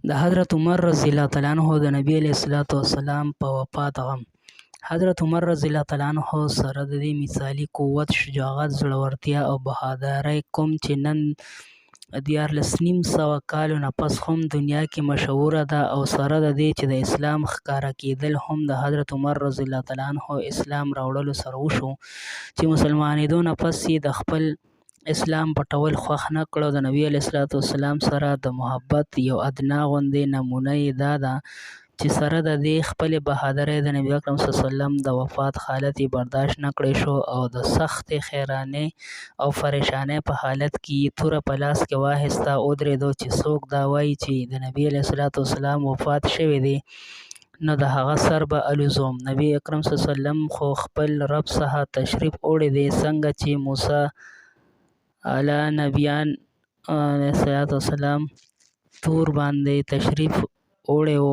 د حضرت عمر رضی الله تعالی عنہ د نبی علیه الصلاۃ والسلام په وفات غم. حضرت عمر رضی الله تعالی عنہ سره د دې مثالي قوت، شجاعت، زړورتیا او بهادرۍ کوم چې نن 14,900 کالو نه پس هم دنیا کې مشهوره ده، او سره د دې چې د اسلام ښکاره کېدل هم د حضرت عمر رضی الله تعالی عنہ اسلام راوړلو سره وشو، چې مسلمانېدو نه پس یې د خپل اسلام پټول خوښ نه کړ. د نبي علیه الصلاۃ والسلام سره د محبت یو ادنا غوندې نمونه یې دا ده چې سره د دې خپلې بهادرۍ د نبي اکرم صلی الله علیه وسلم د وفات حالت یې برداشت نه کړی شو، او د سختې حیرانۍ او پریشانۍ په حالت کې یې توره په لاس کې واخیسته، ودرېدو. چې څوک دا وایي چې د نبي علیه الصلاۃ والسلام وفات شوی دی، نو د هغه سر به الوزوم. نبي اکرم صلی الله علیه وسلم خو خپل رب څخه تشریف وړی دی، څنګه چې موسی علی نبیان علیه الصلاۃ والسلام تور باندې تشریف وړی و.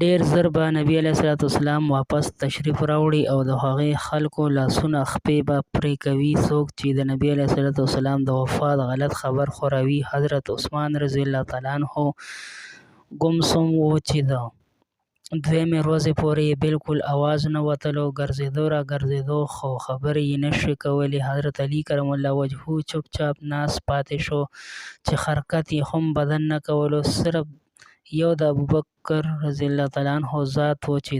ډېر ژر به نبي علیه الصلاۃ والسلام واپس تشریف راوړي، او د هغې خلکو لاسونه خپې به پرې کوي. څوک چې د نبي علیه الصلاۃ والسلام د وفات غلط خبر خوروي. حضرت عثمان رضی الله تعالی عنہ ګم سم و چې د دویمې ورځې پورې یې بالکل اواز نه وتلو، ګرځېدو را ګرځېدو، خو خبرې یې نشوې کولی. حضرت علي کرم الله وجهه چوپچاپ ناست پاتې شو، چې حرکت یې هم بدن نه کولو. صرف یو د ابوبکر رضی الله تعالی عنہ ذات و چې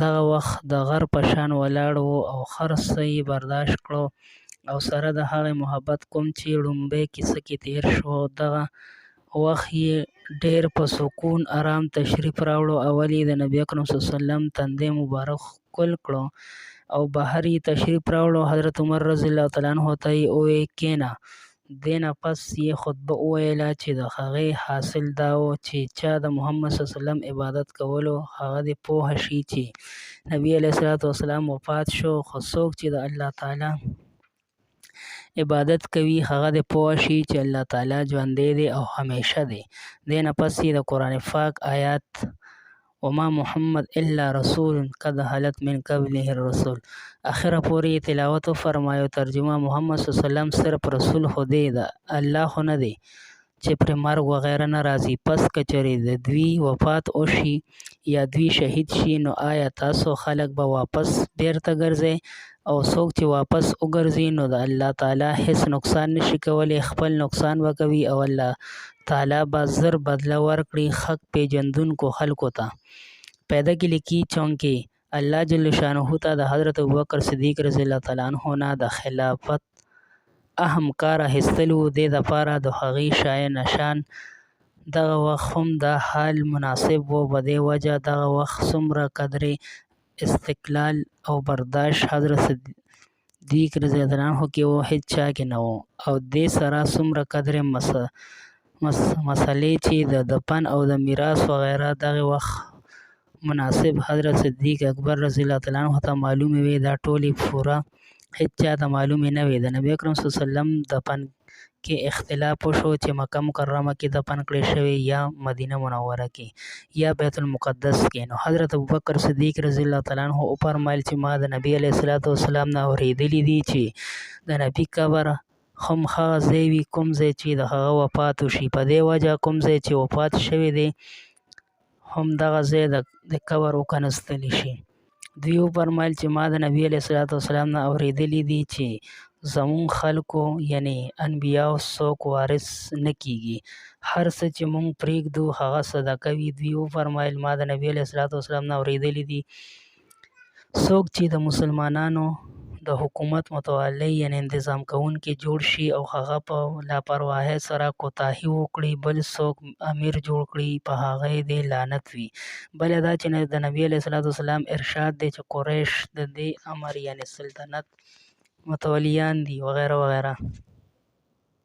دغه وخت د غر په شان ولاړ و، او هر څه یې برداشت کړو، او سره د هغې محبت کوم چې لومړۍ کیسه کې تیر شو. دغه وخت یې ډېر په سکون آرام تشریف راوړو. اول یې د نبي اکرم صلی الله علیه وسلم تندی مبارک ښکل کړو، او بهر یې تشریف راوړو. حضرت عمر رضی الله تعالی عنہ ته یې وویل کښېنه. دې نه پس یې خطبه وویله، چې د هغې حاصل دا و چې چا د محمد صلی الله علیه وسلم عبادت کولو، هغه دې پوه شي چې نبي علیه الصلاۃ والسلام وفات شو، خو څوک چې د الله تعالی عبادت کوي، هغه دې پوه شي چې الله تعالی ژوندی دی او همیشه دی. دې نه پس یې د قرآن پاک آیات وما محمد الا رسول قد خلت من قبله الرسل اخره پورې تلاوت فرمایو. ترجمه: محمد صلی الله علیه وسلم صرف رسول خو دی، د الله خو نه دی چې پرې مرګ وغیره نه راځي. پس که چېرې د دوی وفات وشي یا دوی شهید شي، نو آیا تاسو خلک به واپس بیرته ګرځئ؟ او څوک چې واپس وګرځي، نو د الله تعالی هیڅ نقصان نشي کولی، خپل نقصان به کوي، او الله تعالی به زر بدله ورکړي حق پیژندونکو خلکو ته. پیدا کې لیکي چونکې الله جل شانه ته د حضرت ابوبکر صدیق رضی الله تعالی عنہ نه د خلافت اهم کار اخیستلو، دې دپاره د هغې شایان نشان دغه وخت هم دا حال مناسب و. په دې وجه دغه وخت څومره قدرې استقلال او برداشت حضرت صدیق رضی الله تعالی عنہ کې و، هیڅ چا کې نه و. او دې سره څومره قدرې مسلې چې د دفن او د میراث وغیره دغه وخت مناسب حضرت صدیق اکبر رضی الله تعالی عنہ ته معلومې وې، دا ټولې پوره هیڅ چا ته معلومې نه وې. د نبی اکرم صلی الله علیه وسلم دفن کې اختلاف وشو چې مکه مکرمه کې دفن کړی شوی یا مدینه منوره کې یا بیت المقدس کې. نو حضرت ابوبکر صدیق رضی الله تعالی عنہ وفرمایل چې ما د نبی علیه الصلاۃ والسلام نه اورېدلي دي چې د نبي قبر هم هغه ځای وي کوم ځای چې د هغه وفات وشي. په دې وجه کوم ځای چې وفات شوی دی هم دغه ځای د قبر وکنځتلی شي. دوی وفرمایل چې ما د نبي علیه الصلاۃ والسلام نه اورېدلي دي چې زمونږ خلکو یعنی انبیاو څوک وارث نه کیږي، هر څه چې مونږ پرېږدو هغه صدقه وي. دوی وفرمایل ما د نبي علیه الصلاۃ والسلام نه اورېدلي دي څوک چې د مسلمانانو د حکومت متولی یعنی انتظام کوونکی جوړ شي، او هغه په لاپرواهۍ سره کوتاهي وکړي، بل څوک امیر جوړ کړي، په هغه دې لعنت وي. بله دا چې د نبي علیه الصلاۃ والسلام ارشاد دی چې قریش د دې امر یعنی سلطنت متولیان دي وغیره وغیره.